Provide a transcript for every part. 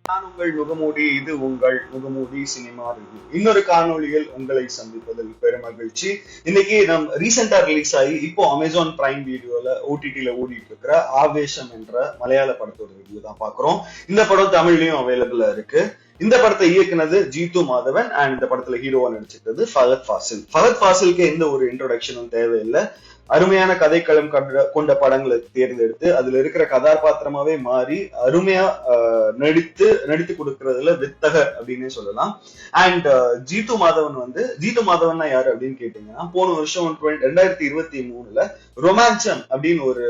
நான் உங்கள் முகமூடி, இது உங்கள் முகமூடி சினிமா ரிவ்யூ. இன்னொரு காணொளியில் உங்களை சந்திப்பதில் பெருமகிழ்ச்சி. இன்னைக்கு நம்ம ரீசெண்டா ரிலீஸ் ஆகி இப்போ அமேசான் பிரைம் வீடியோல ஓடிடில ஓடிட்டு இருக்கிற ஆவேசம் என்ற மலையாள படத்தோட ரிவ்யூ தான் பாக்குறோம். இந்த படம் தமிழ்லயும் அவைலபிளா இருக்கு. இந்த படத்தை இயக்குனது ஜீத்து மாதவன் அண்ட் இந்த படத்துல ஹீரோவா நடிச்சிருக்கிறது ஃபஹத் ஃபாசில். ஃபஹத் ஃபாசிலுக்கு எந்த ஒரு இன்ட்ரோடக்ஷனும் தேவையில்லை. அருமையான கதைக்களம் கொண்ட படங்களை தேர்ந்தெடுத்து அதுல இருக்கிற கதாபாத்திரமாவே மாறி அருமையா நடித்து கொடுக்கறதுல வித்தக அப்படின்னு சொல்லலாம். அண்ட் ஜீத்து மாதவன் யாரு அப்படின்னு கேட்டீங்கன்னா, போன வருஷம் 2023 ரொமான்சம் அப்படின்னு ஒரு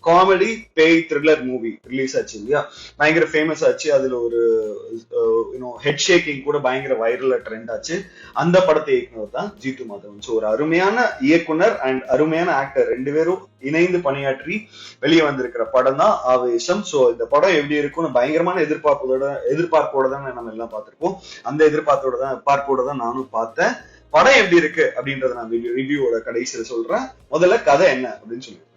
காமெடி பேய் த்ரில்லர் மூவி ரிலீஸ் ஆச்சு இல்லையா, பயங்கர ஃபேமஸ் ஆச்சு. அதுல ஒரு ஹெட் ஷேக்கிங் கூட பயங்கர வைரலா ட்ரெண்ட் ஆச்சு. அந்த படத்தை இயக்குனர் தான் ஜீத்து மாதவன். ஸோ ஒரு அருமையான இயக்குனர் அண்ட் அருமையான ஆக்டர் ரெண்டு பேரும் இணைந்து பணியாற்றி வெளியே வந்திருக்கிற படம் தான் ஆவேசம். சோ இந்த படம் எப்படி இருக்கும்னு பயங்கரமான எதிர்பார்ப்போட தான் நம்ம எல்லாம் பார்த்திருக்கோம். அந்த எதிர்பார்ப்போட தான் நானும் பார்த்தேன். படம் எப்படி இருக்கு அப்படின்றத நான் ரிவ்யூவோட கடைசியில சொல்றேன். முதல்ல கதை என்ன அப்படின்னு சொல்லிருக்கேன்.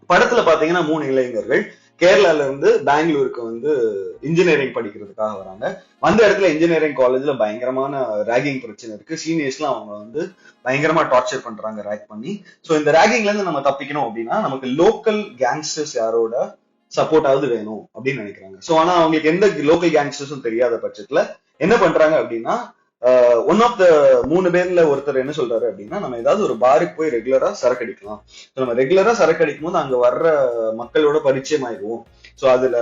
படத்துல பாத்தீங்கன்னா 3 இளைஞர்கள் கேரளால இருந்து பெங்களூருக்கு இன்ஜினியரிங் படிக்கிறதுக்காக வராங்க. வந்த இடத்துல இன்ஜினியரிங் காலேஜ்ல பயங்கரமான ரேகிங் பிரச்சனை இருக்கு. சீனியர்ஸ்லாம் அவங்க பயங்கரமா டார்ச்சர் பண்றாங்க, ரேக் பண்ணி. சோ இந்த ரேகிங்ல இருந்து நம்ம தப்பிக்கணும் அப்படின்னா நமக்கு லோக்கல் கேங்ஸ்டர்ஸ் யாரோட சப்போர்ட்டாவது வேணும் அப்படின்னு நினைக்கிறாங்க. சோ ஆனா அவங்களுக்கு எந்த லோக்கல் கேங்ஸ்டர்ஸும் தெரியாத பட்சத்துல என்ன பண்றாங்க அப்படின்னா, ஒன் ஆஃப் த 3 பேர்ல ஒருத்தர் என்ன சொல்றாரு அப்படின்னா, நம்ம ஏதாவது ஒரு பாருக்கு போய் ரெகுலரா சரக்கு அடிக்கலாம். நம்ம ரெகுலரா சரக்கு அடிக்கும் போது அங்க வர்ற மக்களோட பரிச்சயம் ஆயிடுவோம். சோ அதுல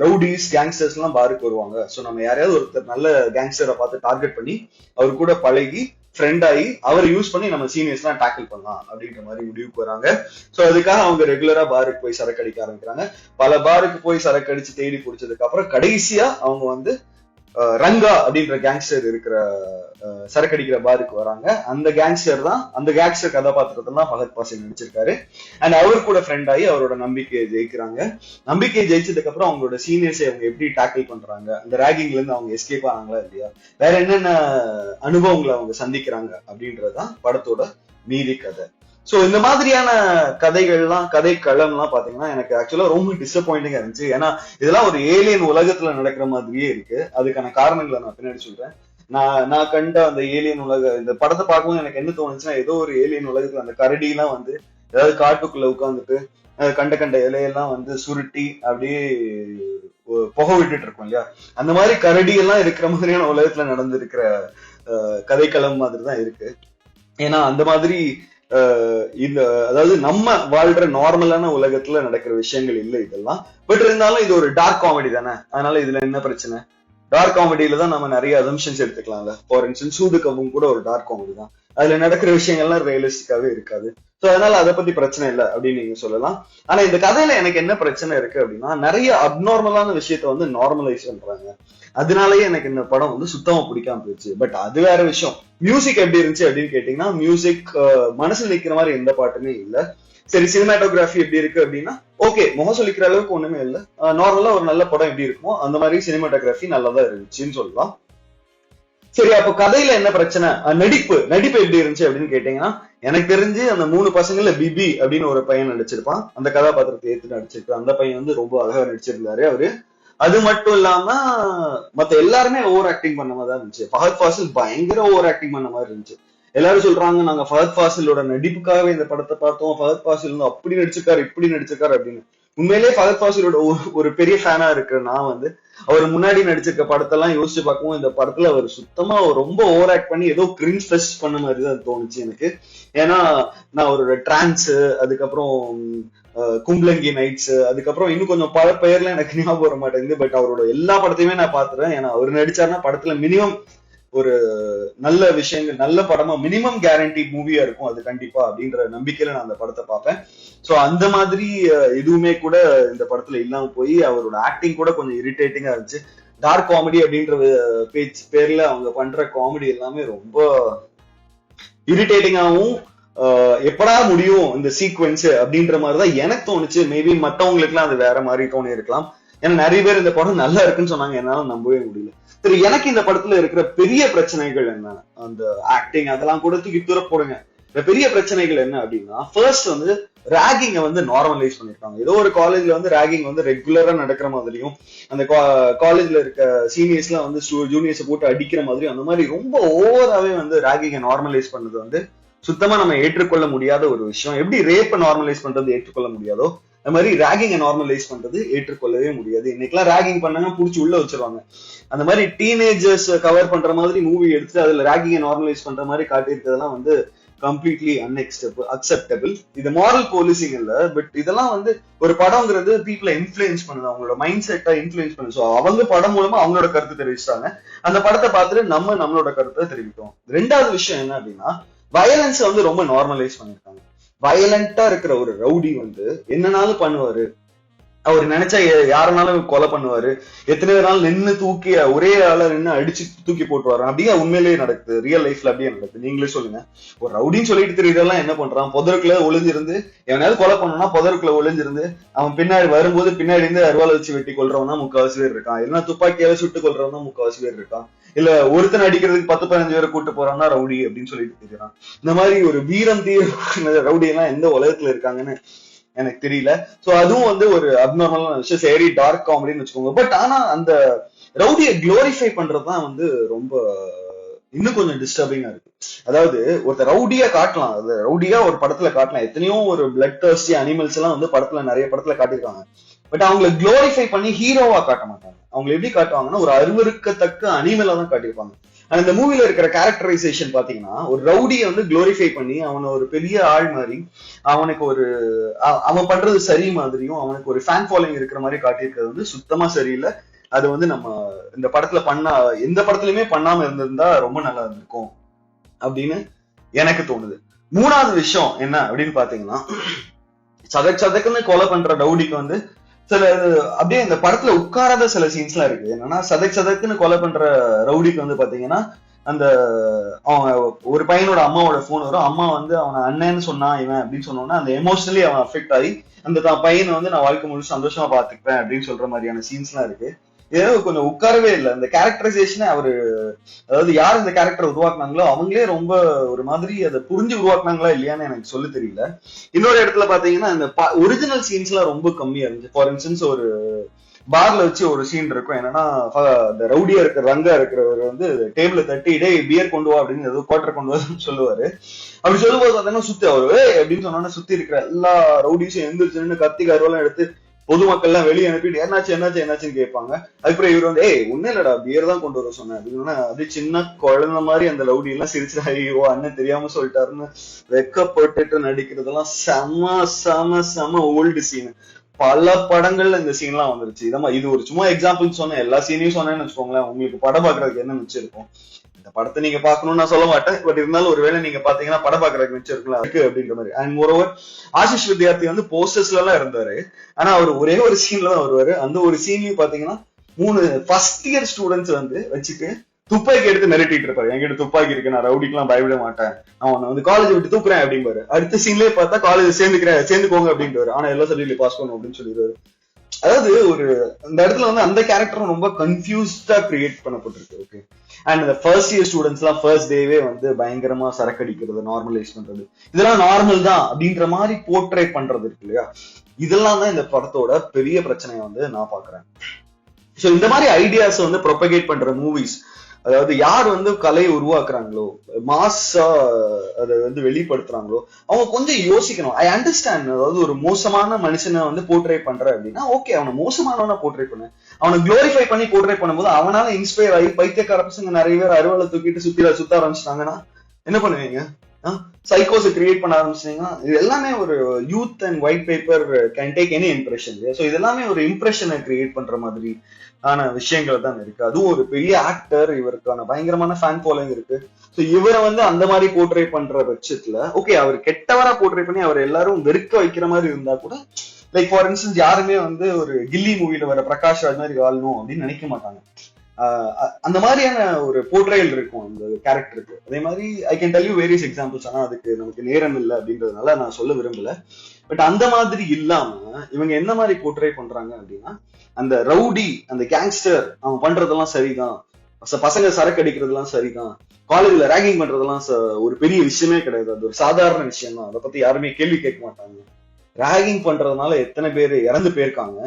ரவுடிஸ் கேங்ஸ்டர்ஸ் எல்லாம் பாருக்கு வருவாங்க. சோ நம்ம யாரையாவது ஒருத்தர் நல்ல கேங்ஸ்டரை பார்த்து டார்கெட் பண்ணி அவர் கூட பழகி ஃப்ரெண்ட் ஆகி அவர் யூஸ் பண்ணி நம்ம சீனியர்ஸ் எல்லாம் டேக்கிள் பண்ணலாம் அப்படின்ற மாதிரி முடிவுக்கு வராங்க. சோ அதுக்காக அவங்க ரெகுலரா பாருக்கு போய் சரக்கு அடிக்க ஆரம்பிக்கிறாங்க. பல பாருக்கு போய் சரக்கு அடிச்சு தேடி பிடிச்சதுக்கு அப்புறம் கடைசியா அவங்க ரங்கா அப்படின்ற கேங்ஸ்டர் இருக்கிற சரக்கடிக்கிற பாருக்கு வராங்க. அந்த கேங்ஸ்டர் கதாபாத்திரத்தை தான் ஃபஹத் ஃபாசில் நடிச்சிருக்காரு. அண்ட் அவர் கூட ஃப்ரெண்ட் ஆகி அவரோட நம்பிக்கையை ஜெயிக்கிறாங்க. நம்பிக்கையை ஜெயிச்சதுக்கு அப்புறம் அவங்களோட சீனியர்ஸை அவங்க எப்படி டேக்கிள் பண்றாங்க, அந்த ரேகிங்ல இருந்து அவங்க எஸ்கேப் ஆனாங்களா இல்லையா, வேற என்னென்ன அனுபவங்களை அவங்க சந்திக்கிறாங்க அப்படின்றதுதான் படத்தோட மீதி கதை. சோ இந்த மாதிரியான கதைக்களம்லாம் பாத்தீங்கன்னா எனக்கு ஆக்சுவலா ரொம்ப டிசப்பாயிண்டிங்கா இருந்துச்சு. ஏன்னா இதெல்லாம் ஒரு ஏலியன் உலகத்துல நடக்கிற மாதிரியே இருக்கு. அதுக்கான காரணங்களை நான் பின்னாடி சொல்றேன். நான் கண்ட அந்த ஏலியன் இந்த படத்தை பார்க்கும்போது எனக்கு என்ன தோணுச்சுன்னா, ஏதோ ஒரு ஏலியன் உலகத்துல அந்த கரடி எல்லாம் ஏதாவது காட்டுக்குள்ள உட்காந்துட்டு கண்ட இலையெல்லாம் சுருட்டி அப்படியே புகை விட்டுட்டு இருக்கும் இல்லையா, அந்த மாதிரி கரடி எல்லாம் இருக்கிற மாதிரியான உலகத்துல நடந்திருக்கிற கதைக்களம் மாதிரி தான் இருக்கு. ஏன்னா அந்த மாதிரி அதாவது நம்ம வாழ்ற நார்மலான உலகத்துல நடக்கிற விஷயங்கள் இல்லை இதெல்லாம். பட் இருந்தாலும் இது ஒரு டார்க் காமெடி தானே, அதனால இதுல என்ன பிரச்சனை? டார்க் காமெடியில தான் நம்ம நிறைய அசம்ஷன்ஸ் எடுத்துக்கலாம்ல. ஃபார் இன்ஸ்டன்ஸ் சூதுகவும் கூட ஒரு டார்க் காமெடி தான். அதுல நடக்கிற விஷயங்கள்லாம் ரியலிஸ்டிக்காவே இருக்காது. சோ அதனால அதை பத்தி பிரச்சனை இல்லை அப்படின்னு நீங்க சொல்லலாம். ஆனா இந்த கதையில எனக்கு என்ன பிரச்சனை இருக்கு அப்படின்னா, நிறைய அப்நார்மலான விஷயத்த நார்மலைஸ் பண்றாங்க. அதனாலயே எனக்கு இந்த படம் சுத்தமா பிடிக்காம போயிடுச்சு. பட் அது வேற விஷயம். மியூசிக் எப்படி இருந்துச்சு அப்படின்னு கேட்டீங்கன்னா, மியூசிக் மனசுல நிக்கிற மாதிரி எந்த பாட்டுமே இல்ல. சரி, சினிமாட்டோகிராஃபி எப்படி இருக்கு அப்படின்னா ஓகே, முகம் சொல்லிக்கிற அளவுக்கு ஒண்ணுமே இல்ல. நார்மலா ஒரு நல்ல படம் எப்படி இருக்குமோ அந்த மாதிரி சினிமாட்டோகிராஃபி நல்லாதான் இருந்துச்சுன்னு சொல்லலாம். சரி, அப்ப கதையில என்ன பிரச்சனை? நடிப்பு எப்படி இருந்துச்சு அப்படின்னு கேட்டீங்கன்னா, எனக்கு தெரிஞ்சு அந்த 3 பசங்கள்ல பிபி அப்படின்னு ஒரு பையன் நடிச்சிருப்பான். அந்த கதாபாத்திரத்தை ஏத்து நடிச்சிருக்கான். அந்த பையன் ரொம்ப அழகா நடிச்சிருந்தாரு அவரு. அது மட்டும் இல்லாம மத்த எல்லாருமே ஓவர் ஆக்டிங் பண்ண மாதிரி தான் இருந்துச்சு. ஃபஹத் ஃபாசில் பயங்கர ஓவர் ஆக்டிங் பண்ண மாதிரி இருந்துச்சு. எல்லாரும் சொல்றாங்க, நாங்க ஃபஹத் ஃபாசிலோட நடிப்புக்காகவே இந்த படத்தை பார்த்தோம், ஃபஹத் ஃபாசில் அப்படி நடிச்சிருக்காரு இப்படி நடிச்சிருக்காரு அப்படின்னு. உண்மையிலேயே ஃபஹத் ஃபாசிலோட ஒரு பெரிய ஃபேனா இருக்கிற நான் அவர் முன்னாடி நடிச்சிருக்க படத்தெல்லாம் யோசிச்சு பார்க்கவும் இந்த படத்துல அவர் சுத்தமா ரொம்ப ஓவர் ஆக்ட் பண்ணி ஏதோ கிரிஞ்ச் ஃபெஸ்ட் பண்ண மாதிரி தான் தோணுச்சு எனக்கு. ஏன்னா நான் அவரோட டிரான்ஸ், அதுக்கப்புறம் கும்ப்ளங்கி நைட்ஸ், அதுக்கப்புறம் இன்னும் கொஞ்சம் பல பெயர்லாம் எனக்கு ஞாபகம் வர மாட்டேங்குது. பட் அவரோட எல்லா படத்தையுமே நான் பாத்துறேன். ஏன்னா அவர் நடிச்சாருன்னா படத்துல மினிமம் ஒரு நல்ல விஷயங்கள், நல்ல படமா, மினிமம் கேரண்டி மூவியா இருக்கும் அது கண்டிப்பா அப்படின்ற நம்பிக்கையில நான் அந்த படத்தை பார்ப்பேன். சோ அந்த மாதிரி எதுவுமே கூட இந்த படத்துல இல்லாம போய் அவரோட ஆக்டிங் கூட கொஞ்சம் இரிட்டேட்டிங்கா இருந்துச்சு. டார்க் காமெடி அப்படின்ற பேர்ல அவங்க பண்ற காமெடி எல்லாமே ரொம்ப இரிட்டேட்டிங்காவும் எப்படா முடியும் இந்த சீக்வன்ஸ் அப்படின்ற மாதிரிதான் எனக்கு தோணுச்சு. மேபி மத்தவங்களுக்கு எல்லாம் அது வேற மாதிரி தோணி இருக்கலாம். ஏன்னா நிறைய பேர் இந்த படம் நல்லா இருக்குன்னு சொன்னாங்க, என்னால நம்பவே முடியல. சரி, எனக்கு இந்த படத்துல இருக்கிற பெரிய பிரச்சனைகள் என்ன, அந்த ஆக்டிங் அதெல்லாம் கூட தூக்கி தூர போடுங்க. இந்த பெரிய பிரச்சனைகள் என்ன அப்படின்னா, ஃபர்ஸ்ட் ராகிங்க வந்து நார்மலைஸ் பண்ணிருக்காங்க. ஏதோ ஒரு காலேஜ்ல வந்து ராகிங் வந்து ரெகுலரா நடக்கிற மாதிரியும், அந்த காலேஜ்ல இருக்க சீனியர்ஸ் எல்லாம் வந்து ஜூனியர்ஸ் போட்டு அடிக்கிற மாதிரியும், அந்த மாதிரி ரொம்ப ஓவராவே வந்து ராகிங்க நார்மலைஸ் பண்ணது வந்து சுத்தமா நம்ம ஏற்றுக்கொள்ள முடியாத ஒரு விஷயம். எப்படி ரேப்பை நார்மலைஸ் பண்றது ஏற்றுக்கொள்ள முடியாதோ, அந்த மாதிரி ராகிங்கை நார்மலைஸ் பண்றது ஏற்றுக்கொள்ளவே முடியாது. இன்னைக்கெல்லாம் ராகிங் பண்ணாங்க புடிச்சு உள்ள வச்சிருவாங்க. அந்த மாதிரி டீனேஜர்ஸ் கவர் பண்ற மாதிரி மூவி எடுத்து அதுல ராகிங்கை நார்மலைஸ் பண்ற மாதிரி காட்டியிருக்கிறதெல்லாம் வந்து கம்ப்ளீட்லி அக்செப்டபிள். இது மாரல் போலீசிங் இல்ல, பட் இதெல்லாம் வந்து ஒரு படம்ங்கிறது பீப்புளை இன்ஃபுளுன்ஸ் பண்ணுது, அவங்களோட மைண்ட் செட்டை இன்ஃபுளுன்ஸ் பண்ணுது. ஸோ அவங்க படம் மூலமா அவங்களோட கருத்து தெரிவிச்சாங்க. அந்த படத்தை பார்த்துட்டு நம்மளோட கருத்தை தெரிவிக்கிறோம். ரெண்டாவது விஷயம் என்ன அப்படின்னா, வயலன்ஸ் வந்து ரொம்ப நார்மலைஸ் பண்ணிருக்காங்க. வயலண்டா இருக்கிற ஒரு ரவுடி வந்து என்னனாலும் பண்ணுவாரு, அவர் நினைச்சா யாருனாலும் கொலை பண்ணுவாரு, எத்தனை நாள் நின்று தூக்கி ஒரே ஆள நின்று அடிச்சு தூக்கி போட்டுவாரு. அப்படியே உண்மையிலேயே நடக்குது, ரியல் லைஃப்ல அப்படியே நடக்குது. நீங்களே சொல்லுங்க. ஒரு ரவுடின்னு சொல்லிட்டு தெரியறதெல்லாம் என்ன பண்றான், புதருக்குள்ள ஒளிஞ்சிருந்து எவனாவது கொலை பண்ணணும்னா புதருக்குள்ள ஒளிஞ்சிருந்து அவன் பின்னாடி வரும்போது பின்னாடி இருந்து அருவாலை வச்சு வெட்டி கொள்றவன் தான் 3/4 பேர் இருக்கான், இல்லைன்னா துப்பாக்கியால சுட்டு கொள்றவன் தான் 3/4 பேர் இருக்கான், இல்ல ஒருத்தன் அடிக்கிறதுக்கு 10-15 பேரை கூட்டு போறான்னா ரவுடி அப்படின்னு சொல்லிட்டு தெரியுறான். இந்த மாதிரி ஒரு வீரம் தீர ரவுடி எல்லாம் எந்த உலகத்துல இருக்காங்கன்னு எனக்கு தெரியல. சோ அதுவும் வந்து ஒரு அப்நார்மலான விஷயம், சரி டார்க் காமெடின்னு வச்சுக்கோங்க. பட் ஆனா அந்த ரவுடியை குளோரிஃபை பண்றதுதான் வந்து ரொம்ப இன்னும் கொஞ்சம் டிஸ்டர்பிங்கா இருக்கு. அதாவது ஒருத்தர் ரவுடியா காட்டலாம், அது ரவுடியா ஒரு படத்துல காட்டலாம். எத்தனையோ ஒரு பிளட் டர்ஸ்டி அனிமல்ஸ் எல்லாம் வந்து படத்துல நிறைய படத்துல காட்டியிருக்காங்க. பட் அவங்களை குளோரிஃபை பண்ணி ஹீரோவா காட்ட மாட்டாங்க. அவங்க எப்படி காட்டுவாங்கன்னா ஒரு அருவருக்கத்தக்க அனிமலா தான் காட்டியிருப்பாங்க. அந்த மூவில இருக்கிற கேரக்டரைசேஷன் பாத்தீங்கன்னா ஒரு ரவுடியை வந்து குளோரிஃபை பண்ணி அவனை ஒரு பெரிய ஆள் மாதிரி, அவனுக்கு ஒரு அவன் பண்றது சரி மாதிரியும், அவனுக்கு ஒரு ஃபேன் ஃபாலோயிங் இருக்கிற மாதிரி காட்டியிருக்கிறது வந்து சுத்தமா சரியில்லை. அது வந்து நம்ம இந்த படத்துல எந்த படத்துலயுமே பண்ணாம இருந்திருந்தா ரொம்ப நல்லா இருந்திருக்கும் அப்படின்னு எனக்கு தோணுது. மூணாவது விஷயம் என்ன அப்படின்னு பாத்தீங்கன்னா, சதக்குன்னு கொலை பண்ற ரவுடிக்கு வந்து சில அப்படியே இந்த படத்துல உட்காராத சில சீன்ஸ் எல்லாம் இருக்கு. என்னன்னா சதக்குன்னு கொலை பண்ற ரவுடிக்கு வந்து பாத்தீங்கன்னா, அந்த அவன் ஒரு பையனோட அம்மாவோட போன் வரும், அம்மா வந்து அவனை அண்ணன்னு சொன்னா இவன் அப்படின்னு சொன்னோன்னா அந்த எமோஷனலி அவன் அஃபெக்ட் ஆகி அந்த பையனை வந்து நான் வாழ்க்கை முழு சந்தோஷமா பாத்துப்பேன் அப்படின்னு சொல்ற மாதிரியான சீன்ஸ் எல்லாம் இருக்கு. ஏதோ கொஞ்சம் உட்காரவே இல்லை அந்த கேரக்டரைசேஷனே. அவரு அதாவது யார் இந்த கேரக்டர் உருவாக்குனாங்களோ அவங்களே ரொம்ப ஒரு மாதிரி அதை புரிஞ்சு உருவாக்குனாங்களா இல்லையான்னு எனக்கு சொல்ல தெரியல. இன்னொரு இடத்துல பாத்தீங்கன்னா இந்த ஒரிஜினல் சீன்ஸ் எல்லாம் ரொம்ப கம்மியா இருந்துச்சு. ஃபார் இன்ஸ்டன்ஸ் ஒரு பார்ல வச்சு ஒரு சீன் இருக்கும். என்னன்னா இந்த ரவுடியா இருக்கிற ரங்கா இருக்கிறவர் வந்து டேபிள தட்டி டே பியர் கொண்டு வா அப்படின்னு ஏதோ குவார்டர் கொண்டு வான்னு சொல்லுவாரு. அப்படி சொல்லும்போது பாத்தீங்கன்னா சுத்தி அவரு அப்படின்னு சொன்னோன்னா சுத்தி இருக்கிற எல்லா ரவுடிஸும் எந்திரிச்சுன்னு கத்தி கருவெல்லாம் எடுத்து பொதுமக்கள் எல்லாம் வெளியே அனுப்பிட்டு என்னாச்சுன்னு கேட்பாங்க. அதுக்கப்புறம் இவர் வந்து ஒன்னும் இல்லடா பியர் தான் கொண்டு வர சொன்னேன் அப்படின்னா அது சின்ன குழந்தை மாதிரி அந்த ரவுடி எல்லாம் சிரிச்சு ஐயோ அண்ணன் தெரியாம சொல்லிட்டாருன்னு வெக்கப்பட்டுட்டு நடிக்கிறதெல்லாம் செம ஓல்டு சீன். பல படங்கள்ல இந்த சீன் எல்லாம் வந்துருச்சு. இது ஒரு சும்மா எக்ஸாம்பிள் சொன்னேன், எல்லா சீனையும் சொன்னேன்னு வச்சுக்கோங்களேன். உங்களுக்கு படம் பாக்குறதுக்கு என்ன மிச்சிருக்கும்? இந்த படத்தை நீங்க பாக்கணும்னு நான் சொல்ல மாட்டேன், பட் இருந்தாலும் ஒருவேளை நீங்க பாத்தீங்கன்னா படம் பாக்குறதுக்கு மிச்சம் இருக்கலாம் இருக்கு அப்படின்ற மாதிரி. அண்ட் மோரோவர் ஆஷிஷ் வித்யார்த்தி வந்து போஸ்டர்ஸ்ல எல்லாம் இருந்தாரு, ஆனா அவர் ஒரே ஒரு சீன்ல தான் வருவாரு. அந்த ஒரு சீன்லயும் பாத்தீங்கன்னா 3 ஃபர்ஸ்ட் இயர் ஸ்டூடெண்ட்ஸ் வந்து வச்சுட்டு துப்பாக்கி எடுத்து மிரட்டிட்டு இருப்பாரு. என்கிட்ட துப்பாக்கி இருக்கு, நான் ரவுடிக்கெல்லாம் பயப்பட மாட்டேன், அவன் வந்து காலேஜ் விட்டு தூக்குறேன் அப்படின்பாரு. அடுத்த சீன்லயே பார்த்தா காலேஜ் சேர்ந்துக்கோங்க அப்படின்ட்டு, ஆனா எல்லா சப்ஜெக்ட்லயும் பாஸ் பண்ணும் அப்படின்னு சொல்லிடுவாரு. அதாவது ஒரு இந்த இடத்துல வந்து அந்த கேரக்டரும் ரொம்ப கன்ஃபியூஸ்டா கிரியேட் பண்ணப்பட்டிருக்கு. ஓகே, அண்ட் இந்த ஃபர்ஸ்ட் இயர் ஸ்டூடெண்ட்ஸ் எல்லாம் ஃபர்ஸ்ட் டேவே வந்து பயங்கரமா சரக்கு அடிக்கிறது, நார்மலைஸ் பண்றது, இதெல்லாம் நார்மல் தான் அப்படின்ற மாதிரி போர்ட்ரே பண்றது இருக்கு இல்லையா? இதெல்லாம் தான் இந்த படத்தோட பெரிய பிரச்சனையை வந்து நான் பாக்குறேன். சோ இந்த மாதிரி ஐடியாஸ் வந்து ப்ரொபகேட் பண்ற மூவிஸ், அதாவது யார் வந்து கலையை உருவாக்குறாங்களோ, மாஸா அதை வந்து வெளிப்படுத்துறாங்களோ, அவங்க கொஞ்சம் யோசிக்கணும். ஐ அண்டர்ஸ்டாண்ட், அதாவது ஒரு மோசமான மனுஷனை வந்து போர்ட்ரே பண்ற அப்படின்னா ஓகே, அவனை மோசமானவனா போர்ட்ரே பண்ணு. அவனை குளோரிஃபை பண்ணி போர்ட்ரே பண்ணும்போது அவனால இன்ஸ்பயர் ஆகி பைத்தியக்கார பசங்க நிறைய பேர் அறுவலை தூக்கிட்டு சுத்த ஆரம்பிச்சிட்டாங்கன்னா என்ன பண்ணுவீங்க? சைக்கோஸை கிரியேட் பண்ண ஆரம்பிச்சிட்டீங்கன்னா இது எல்லாமே ஒரு youth and white paper can take any impression. So இதெல்லாமே ஒரு இம்ப்ரெஷனை கிரியேட் பண்ற மாதிரி ஆன விஷயங்கள் தான் இருக்கு. அதுவும் ஒரு பெரிய ஆக்டர், இவருக்கான பயங்கரமான ஃபேன் ஃபாலோயிங் இருக்கு. ஸோ இவரை வந்து அந்த மாதிரி போர்ட்ரே பண்ற பட்சத்துல ஓகே, அவர் கெட்டவரா போர்ட்ரே பண்ணி அவர் எல்லாரும் வெறுக்க வைக்கிற மாதிரி இருந்தா கூட, லைக் ஃபார் இன்ஸ்டன்ஸ் யாருமே வந்து ஒரு கில்லி மூவில வர பிரகாஷ் ராஜ் மாதிரி வாழணும் அப்படின்னு நினைக்க மாட்டாங்க. அந்த மாதிரியான ஒரு போர்ட்ரேல் இருக்கும் அந்த கேரக்டருக்கு. அதே மாதிரி I can tell you various examples, ஆனா அதுக்கு நமக்கு நேரம் இல்லை அப்படின்றதுனால நான் சொல்ல விரும்பல. பட் அந்த மாதிரி இல்லாம இவங்க என்ன மாதிரி போர்ட்ரே பண்றாங்க அப்படின்னா, அந்த ரவுடி, அந்த கேங்ஸ்டர் அவன் பண்றதெல்லாம் சரிதான், பசங்க சரக்கு அடிக்கிறதுலாம் சரிதான், காலேஜ்ல ரேகிங் பண்றதெல்லாம் ஒரு பெரிய விஷயமே கிடையாது, அது ஒரு சாதாரண விஷயம் தான், அதை பத்தி யாருமே கேள்வி கேட்க மாட்டாங்க ராகிங் பண்றதுனால எத்தனை பேர் இறந்து போயிருக்காங்க,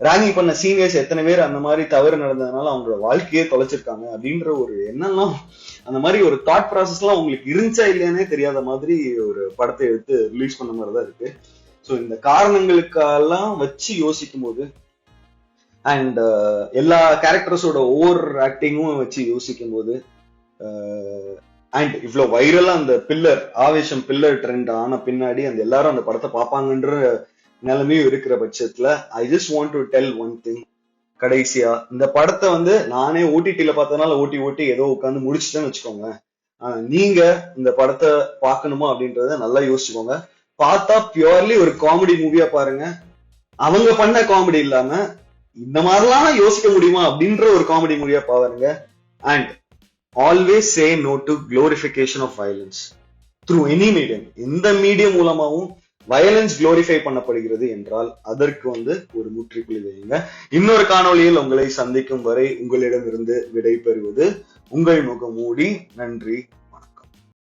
ராகிங் பண்ண சீனியர்ஸ் எத்தனை பேர் அந்த மாதிரி தவறு நடந்ததுனால அவங்களோட வாழ்க்கையே தொலைச்சிருக்காங்க அப்படின்ற ஒரு எண்ணம்லாம், அந்த மாதிரி ஒரு தாட் ப்ராசஸ் எல்லாம் உங்களுக்கு இருந்துச்சா இல்லையானே தெரியாத மாதிரி ஒரு படத்தை எடுத்து ரிலீஸ் பண்ண மாதிரிதான் இருக்கு. ஸோ இந்த காரணங்களுக்கெல்லாம் வச்சு யோசிக்கும் போது அண்ட் எல்லா கேரக்டர்ஸோட ஒவ்வொரு ஆக்டிங்கும் வச்சு யோசிக்கும் போது அண்ட் இவ்வளவு வைரலா அந்த பில்லர் ஆவேசம் பில்லர் ட்ரெண்ட் ஆன பின்னாடி அந்த எல்லாரும் அந்த படத்தை பார்ப்பாங்கன்ற நிலைமையும் இருக்கிற பட்சத்துல I just want to tell one thing. கடைசியா இந்த படத்தை வந்து நானே ஓடிடில பார்த்ததுனால ஓட்டி ஏதோ உட்காந்து முடிச்சுட்டேன்னு வச்சுக்கோங்க. நீங்க இந்த படத்தை பார்க்கணுமா அப்படின்றத நல்லா யோசிச்சுக்கோங்க. பார்த்தா பியூர்லி ஒரு காமெடி மூவியா பாருங்க. அவங்க பண்ண காமெடி இல்லாம இந்த மாதிரிலாம் யோசிக்க முடியுமா அப்படின்ற ஒரு காமெடி மூவியா பாருங்க. And always say no to glorification of violence through any medium. எந்த மீடியம் மூலமாவும் வயலன்ஸ் குளோரிஃபை பண்ணப்படுகிறது என்றால் அதற்கு வந்து ஒரு முற்றுப்புள்ளி வையுங்க. இன்னொரு காணொளியில் உங்களை சந்திக்கும் வரை உங்களிடமிருந்து விடை பெறுவது உங்கள் முகமூடி. நன்றி.